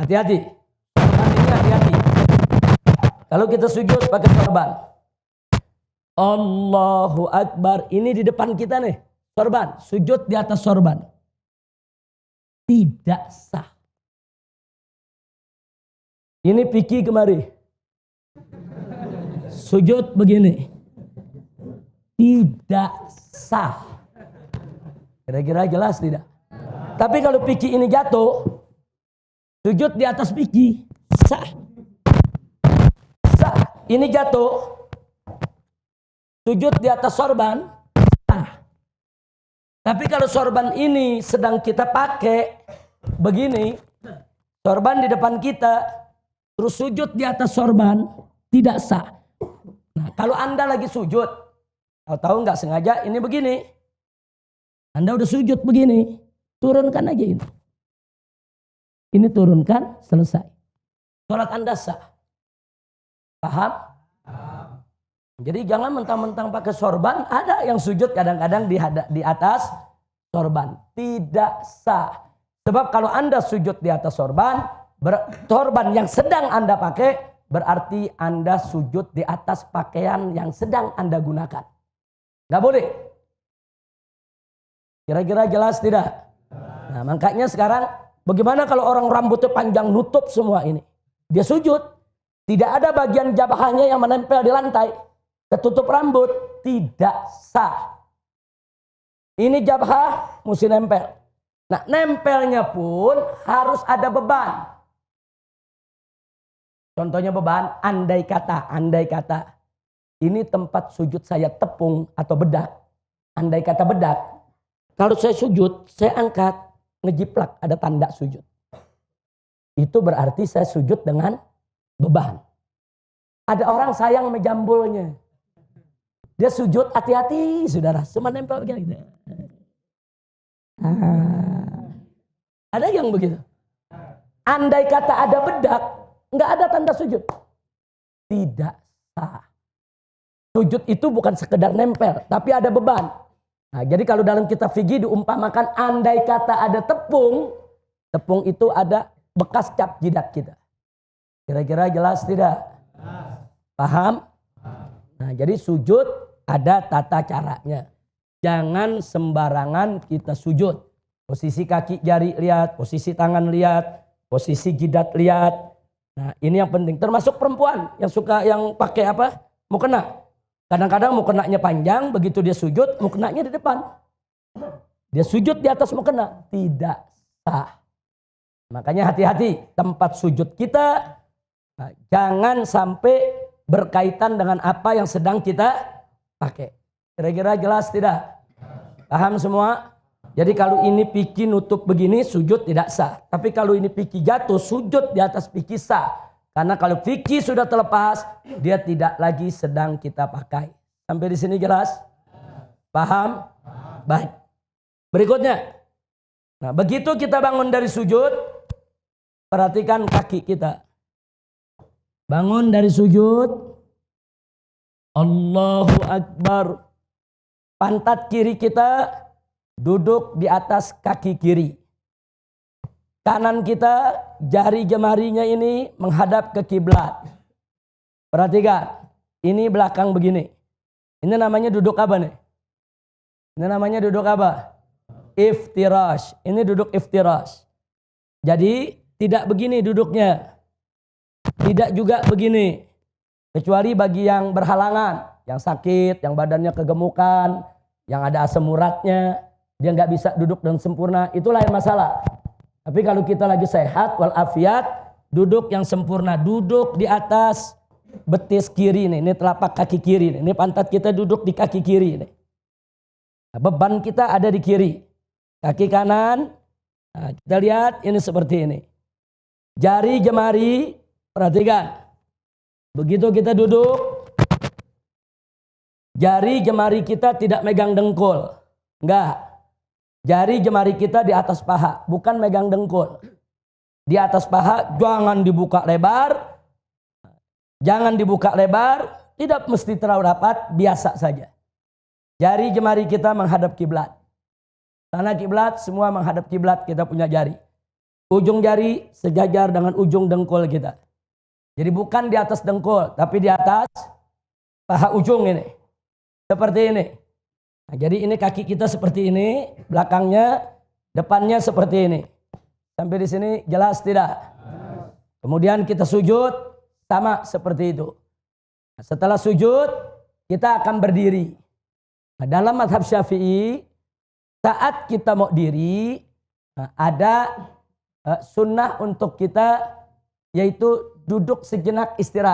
Hati-hati. Sorban ini hati-hati. Kalau kita sujud pakai sorban. Allahu Akbar. Ini di depan kita nih. Sorban. Sujud di atas sorban. Tidak sah. Ini Piki kemari. Sujud begini. Tidak sah. Kira-kira jelas tidak? Tapi kalau Piki ini jatuh, sujud di atas Piki, sah. Sah. Ini jatuh, sujud di atas sorban, sah. Tapi kalau sorban ini sedang kita pakai begini, sorban di depan kita, terus sujud di atas sorban, tidak sah. Nah, kalau Anda lagi sujud, tahu nggak sengaja ini begini, Anda udah sujud begini, turunkan aja ini. Ini turunkan, selesai. Sholat Anda sah. Paham? Jadi jangan mentang-mentang pakai sorban, ada yang sujud kadang-kadang di atas sorban. Tidak sah. Sebab kalau Anda sujud di atas sorban, sorban yang sedang Anda pakai, berarti Anda sujud di atas pakaian yang sedang Anda gunakan. Nggak boleh. Kira-kira jelas tidak? Nah, makanya sekarang bagaimana kalau orang rambutnya panjang nutup semua ini? Dia sujud, tidak ada bagian jabahnya yang menempel di lantai. Ketutup rambut, tidak sah. Ini jabah mesti nempel. Nah, nempelnya pun harus ada beban. Contohnya beban, andai kata. Ini tempat sujud saya tepung atau bedak. Andai kata bedak. Kalau saya sujud, saya angkat, ngejiplak, ada tanda sujud. Itu berarti saya sujud dengan beban. Ada orang sayang menjambulnya. Dia sujud, hati-hati saudara, cuma nempel begini. Ada yang begitu. Andai kata ada bedak, nggak ada tanda sujud. Tidak sah. Sujud itu bukan sekedar nempel, tapi ada beban. Nah, jadi kalau dalam kitab fikih diumpamakan andai kata ada tepung, tepung itu ada bekas cap jidat kita. Kira-kira jelas tidak? Paham? Nah, jadi sujud ada tata caranya. Jangan sembarangan kita sujud. Posisi kaki jari lihat, posisi tangan lihat, posisi jidat lihat. Nah, ini yang penting. Termasuk perempuan yang suka yang pakai apa? Mukena. Kadang-kadang mukenanya panjang, begitu dia sujud, mukenanya di depan. Dia sujud di atas mukena. Tidak sah. Makanya hati-hati tempat sujud kita. Nah, jangan sampai berkaitan dengan apa yang sedang kita pakai. Kira-kira jelas tidak? Paham semua? Jadi kalau ini Piki nutup begini, sujud tidak sah. Tapi kalau ini Piki jatuh, sujud di atas Piki sah. Karena kalau Piki sudah terlepas, dia tidak lagi sedang kita pakai. Sampai di sini jelas? Paham? Baik. Berikutnya. Nah, begitu kita bangun dari sujud, perhatikan kaki kita. Bangun dari sujud. Allahu Akbar. Pantat kiri kita duduk di atas kaki kiri. Kanan kita, jari jemarinya ini menghadap ke kiblat. Perhatikan, ini belakang begini. Ini namanya duduk apa nih? Ini namanya duduk apa? Iftirash. Ini duduk iftirash. Jadi tidak begini duduknya. Tidak juga begini. Kecuali bagi yang berhalangan, yang sakit, yang badannya kegemukan, yang ada asam uratnya, dia nggak bisa duduk dengan sempurna, itu lain masalah. Tapi kalau kita lagi sehat walafiat, duduk yang sempurna, duduk di atas betis kiri nih, ini telapak kaki kiri nih, ini pantat kita duduk di kaki kiri nih. Nah, beban kita ada di kiri. Kaki kanan, nah, kita lihat ini seperti ini. Jari jemari, perhatikan. Begitu kita duduk, jari jemari kita tidak megang dengkul. Enggak. Jari jemari kita di atas paha, bukan megang dengkul. Di atas paha, jangan dibuka lebar. Jangan dibuka lebar, tidak mesti terlalu rapat, biasa saja. Jari jemari kita menghadap kiblat. Tanah kiblat, semua menghadap kiblat, kita punya jari. ujung jari sejajar dengan ujung dengkul kita. Jadi bukan di atas dengkul, tapi di atas paha ujung ini. Seperti ini. Nah, jadi ini kaki kita seperti ini, belakangnya, depannya seperti ini. Sampai di sini jelas tidak? Kemudian kita sujud sama seperti itu. Nah, setelah sujud kita akan berdiri. Nah, dalam mazhab Syafi'i saat kita mau diri ada sunnah untuk kita yaitu duduk sejenak istirahat.